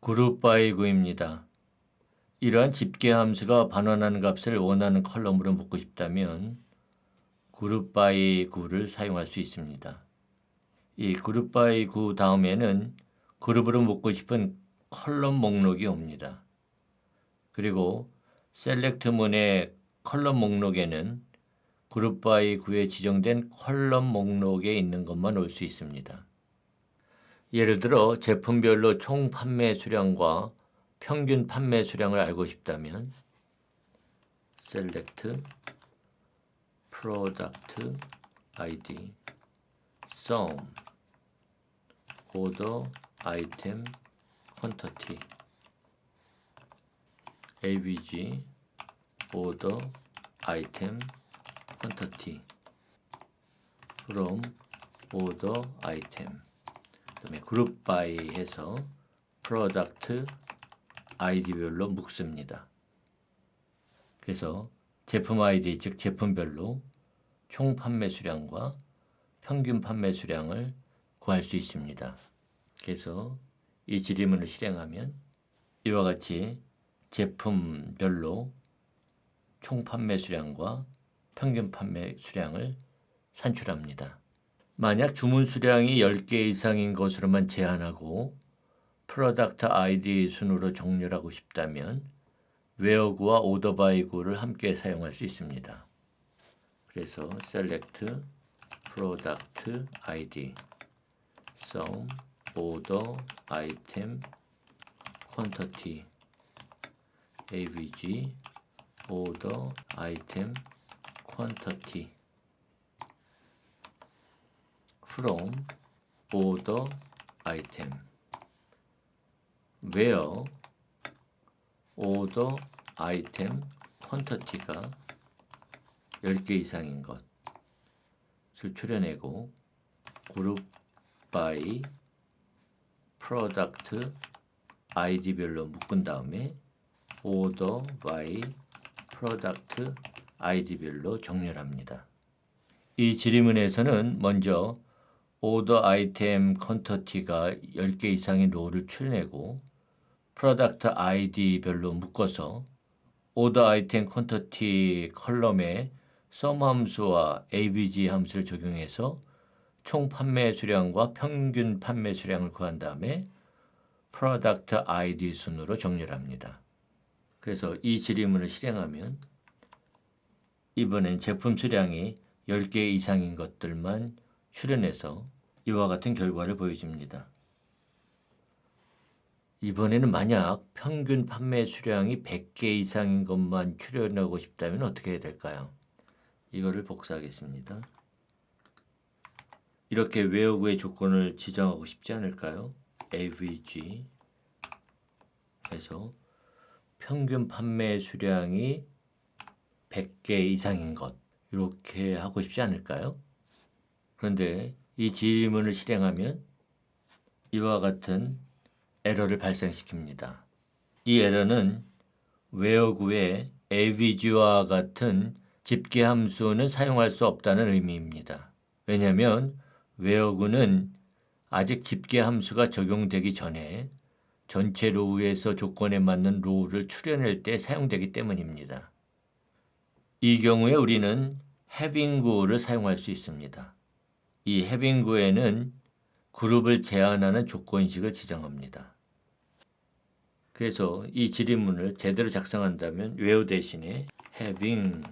그룹 바이 구입니다. 이러한 집계 함수가 반환하는 값을 원하는 컬럼으로 묶고 싶다면 그룹 바이 구를 사용할 수 있습니다. 이 그룹 바이 구 다음에는 그룹으로 묶고 싶은 컬럼 목록이 옵니다. 그리고 셀렉트 문의 컬럼 목록에는 그룹 바이 구에 지정된 컬럼 목록에 있는 것만 올 수 있습니다. 예를 들어 제품별로 총 판매 수량과 평균 판매 수량을 알고 싶다면 Select Product ID Sum Order Item Quantity AVG Order Item Quantity From Order Item 그다음에 그룹 바이 해서 프로덕트 아이디별로 묶습니다. 그래서 제품 아이디 즉 제품별로 총 판매 수량과 평균 판매 수량을 구할 수 있습니다. 그래서 이 지리문을 실행하면 이와 같이 제품별로 총 판매 수량과 평균 판매 수량을 산출합니다. 만약 주문 수량이 10개 이상인 것으로만 제한하고 프로덕트 아이디 순으로 정렬하고 싶다면 웨어구와 오더바이구를 함께 사용할 수 있습니다. 그래서 Select Product ID Sum Order Item Quantity AVG Order Item Quantity From Order Item where Order Item Quantity가 10개 이상인 것을 추려내고 Group by Product ID별로 묶은 다음에 Order by Product ID별로 정렬합니다. 이 지리문에서는 먼저 오더 아이템 퀀터티가 10개 이상의 로우를 추려내고 프로덕트 아이디별로 묶어서 오더 아이템 퀀터티 컬럼에 sum 함수와 avg 함수를 적용해서 총 판매 수량과 평균 판매 수량을 구한 다음에 프로덕트 아이디 순으로 정렬합니다. 그래서 이 지리문을 실행하면 이번엔 제품 수량이 10개 이상인 것들만 추려내서 이와 같은 결과를 보여줍니다. 이번에는 만약 평균 판매 수량이 100개 이상인 것만 추려내고 싶다면 어떻게 해야 될까요? 이거를 복사하겠습니다. 이렇게 웨어구의 조건을 지정하고 싶지 않을까요? avg 해서 평균 판매 수량이 100개 이상인 것 이렇게 하고 싶지 않을까요? 그런데 이 지문을 실행하면 이와 같은 에러를 발생시킵니다. 이 에러는 웨어구에 avg와 같은 집계 함수는 사용할 수 없다는 의미입니다. 왜냐하면 웨어구는 아직 집계 함수가 적용되기 전에 전체 로우에서 조건에 맞는 로우를 추려낼 때 사용되기 때문입니다. 이 경우에 우리는 having구를 사용할 수 있습니다. 이 having구에는 그룹을 제한하는 조건식을 지정합니다. 그래서 이 지리문을 제대로 작성한다면 where 대신에 having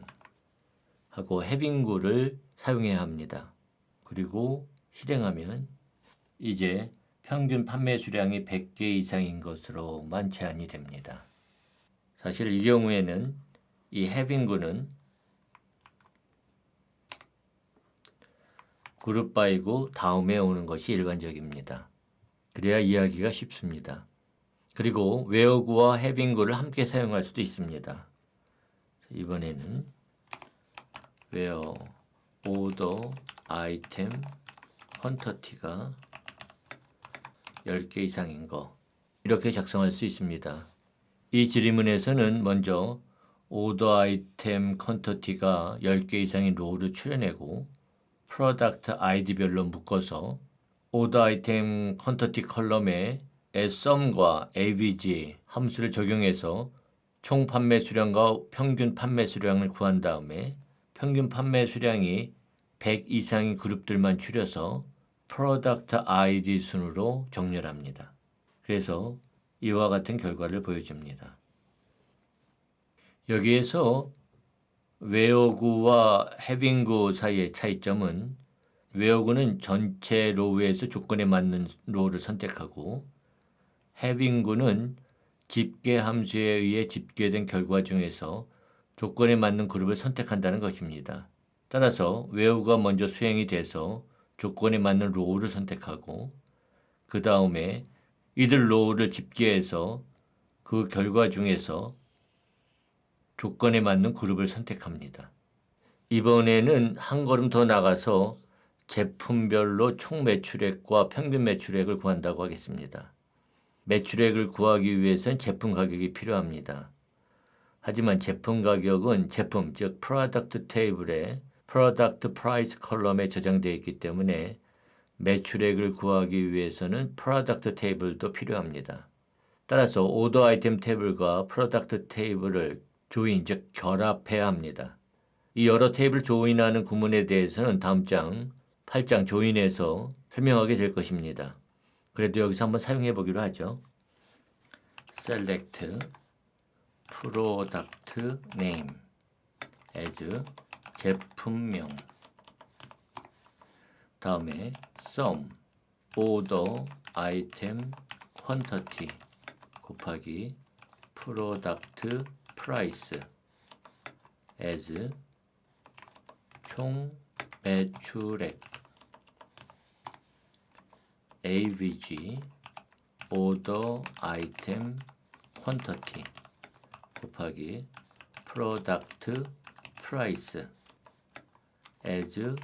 하고 having구를 사용해야 합니다. 그리고 실행하면 이제 평균 판매 수량이 100개 이상인 것으로만 제한이 됩니다. 사실 이 경우에는 이 having구는 그룹 바이고 다음에 오는 것이 일반적입니다. 그래야 이해하기가 쉽습니다. 그리고 웨어구와 having구를 함께 사용할 수도 있습니다. 이번에는 where order item quantity가 10개 이상인 거 이렇게 작성할 수 있습니다. 이 지리문에서는 먼저 order item quantity가 10개 이상인 로우를 추려내고 프로덕트 아이디별로 묶어서 오더 아이템 퀀터티 컬럼에 sum과 avg 함수를 적용해서 총 판매 수량과 평균 판매 수량을 구한 다음에 평균 판매 수량이 100 이상인 그룹들만 추려서 프로덕트 아이디 순으로 정렬합니다. 그래서 이와 같은 결과를 보여줍니다. 여기에서 where구와 having구 사이의 차이점은 where구는 전체 로우에서 조건에 맞는 로우를 선택하고 having구는 집계 함수에 의해 집계된 결과 중에서 조건에 맞는 그룹을 선택한다는 것입니다. 따라서 where구가 먼저 수행이 돼서 조건에 맞는 로우를 선택하고 그 다음에 이들 로우를 집계해서 그 결과 중에서 조건에 맞는 그룹을 선택합니다. 이번에는 한 걸음 더 나가서 제품별로 총 매출액과 평균 매출액을 구한다고 하겠습니다. 매출액을 구하기 위해서는 제품 가격이 필요합니다. 하지만 제품 가격은 제품, 즉 프로덕트 테이블에 프로덕트 프라이스 컬럼에 저장되어 있기 때문에 매출액을 구하기 위해서는 프로덕트 테이블도 필요합니다. 따라서 오더 아이템 테이블과 프로덕트 테이블을 조인, 즉 결합해야 합니다. 이 여러 테이블 조인하는 구문에 대해서는 다음 장 8장 조인에서 설명하게 될 것입니다. 그래도 여기서 한번 사용해 보기로 하죠. select product name as 제품명 다음에 sum order item quantity 곱하기 product price as 총 매출액 avg order item quantity 곱하기 product price as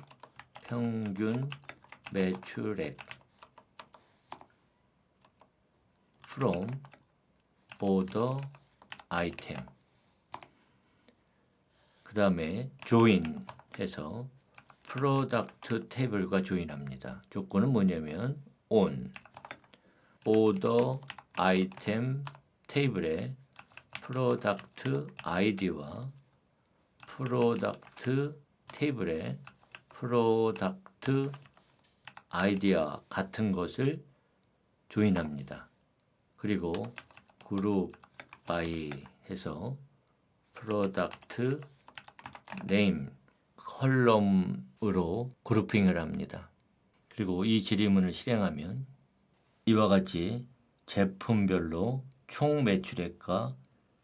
평균 매출액 from order item 그 다음에 join 해서 프로덕트 테이블과 조인합니다. 조건은 뭐냐면 on order item 테이블에 프로덕트 아이디와 프로덕트 테이블에 프로덕트 아이디와 같은 것을 조인합니다. 그리고 그룹 by 해서 프로덕트 네임 컬럼으로 그룹핑을 합니다. 그리고 이 지리문을 실행하면 이와 같이 제품별로 총 매출액과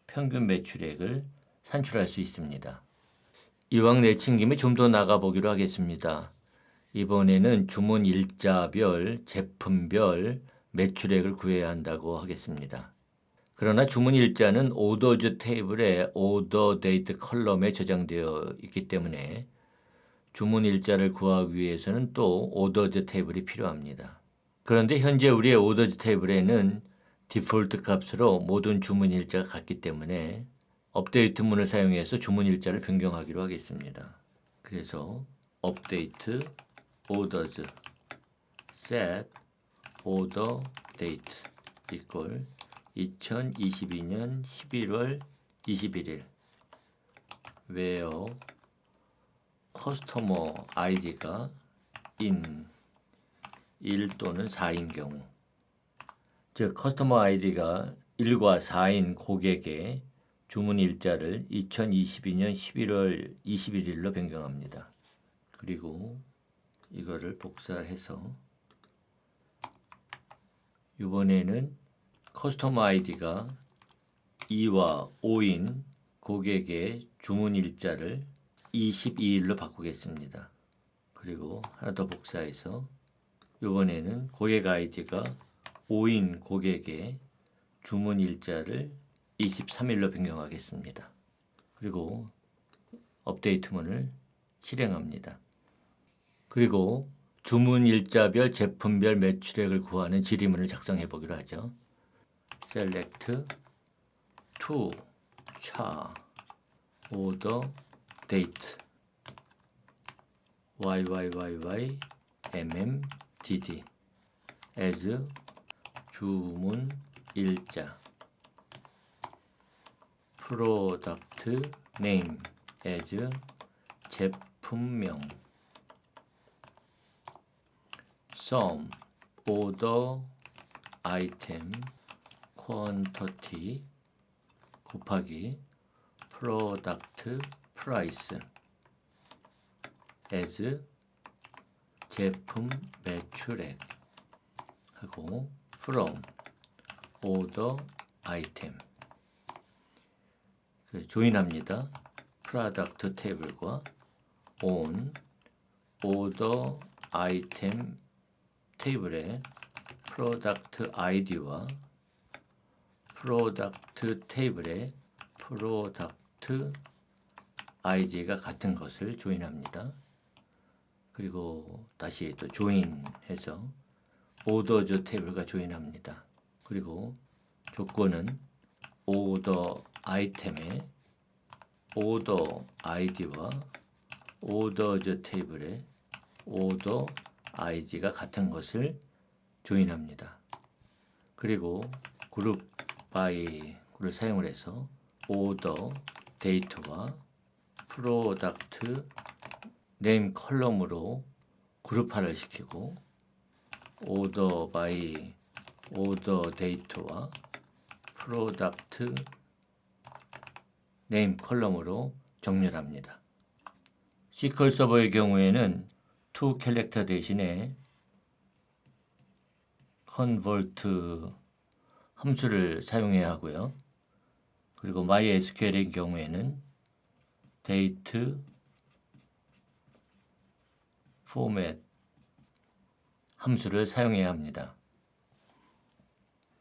평균 매출액을 산출할 수 있습니다. 이왕 내친 김에 좀 더 나가보기로 하겠습니다. 이번에는 주문 일자별, 제품별 매출액을 구해야 한다고 하겠습니다. 그러나 주문 일자는 오더즈 테이블에 오더 데이트 컬럼에 저장되어 있기 때문에 주문 일자를 구하기 위해서는 또 오더즈 테이블이 필요합니다. 그런데 현재 우리의 오더즈 테이블에는 디폴트 값으로 모든 주문 일자가 같기 때문에 업데이트문을 사용해서 주문 일자를 변경하기로 하겠습니다. 그래서 업데이트 orders set order date equal 2022년 11월 21일 where customer id가 in 1 또는 4인 경우 즉 커스터머 아이디가 1과 4인 고객의 주문 일자를 2022년 11월 21일로 변경합니다. 그리고 이거를 복사해서 이번에는 커스터머 아이디가 2와 5인 고객의 주문 일자를 22일로 바꾸겠습니다. 그리고 하나 더 복사해서 이번에는 고객 아이디가 5인 고객의 주문 일자를 23일로 변경하겠습니다. 그리고 업데이트문을 실행합니다. 그리고 주문 일자별, 제품별 매출액을 구하는 지리문을 작성해 보기로 하죠. select to char order date yyyy mmdd as 주문 일자 프로덕트 네임 as 제품명 sum order item quantity 곱하기 product price as 제품 매출액 하고 from order item 조인합니다. product table과 on order item 테이블에 product id와 product 테이블에 product id가 같은 것을 조인합니다. 그리고 다시 또 조인해서 order 테이블과 조인합니다. 그리고 조건은 order 아이템에 order id와 order 테이블에 order id가 같은 것을 조인합니다. 그리고 group by를 사용을 해서 order date와 product name 컬럼으로 그룹화를 시키고 order by order date와 product name 컬럼으로 정렬합니다. SQL 서버의 경우에는 to 캐릭터 대신에 convert 함수를 사용해야 하고요. 그리고 MySQL의 경우에는 date format 함수를 사용해야 합니다.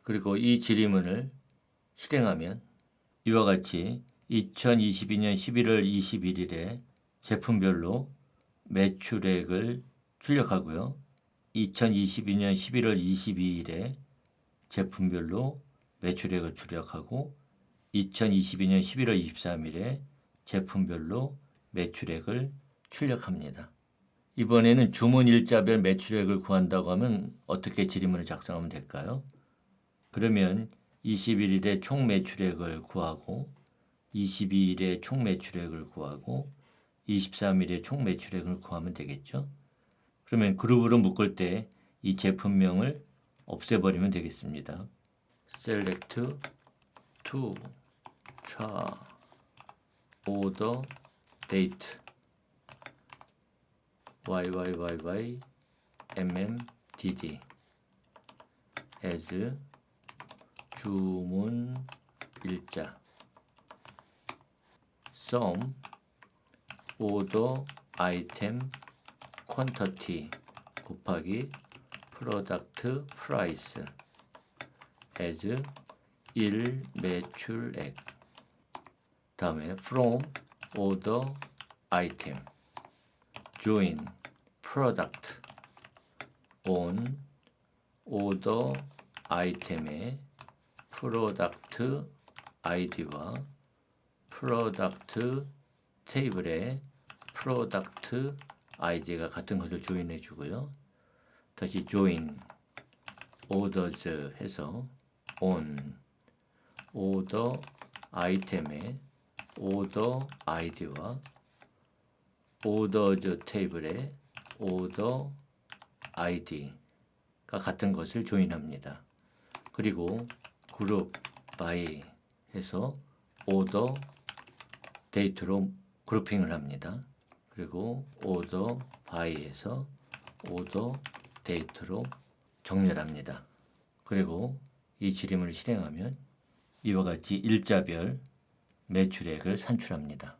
그리고 이 지리문을 실행하면 이와 같이 2022년 11월 21일에 제품별로 매출액을 출력하고요. 2022년 11월 22일에 제품별로 매출액을 출력하고 2022년 11월 23일에 제품별로 매출액을 출력합니다. 이번에는 주문 일자별 매출액을 구한다고 하면 어떻게 지리문을 작성하면 될까요? 그러면 21일에 총 매출액을 구하고 22일에 총 매출액을 구하고 23일에 총 매출액을 구하면 되겠죠. 그러면 그룹으로 묶을 때 이 제품명을 없애버리면 되겠습니다. select to order date YYYY MMDD as 주문 일자 sum order item quantity 곱하기 product price as 일 매출액 다음에 from order item join product on order item의 product id와 product 테이블에 product id가 같은 것을 조인해 주고요. 다시 join orders 해서 on order item의 order id와 orders 테이블에 order id가 같은 것을 조인합니다. 그리고 group by 해서 order date로 그룹핑을 합니다. 그리고 order by에서 order date로 정렬합니다. 그리고 이 지름을 실행하면 이와 같이 일자별 매출액을 산출합니다.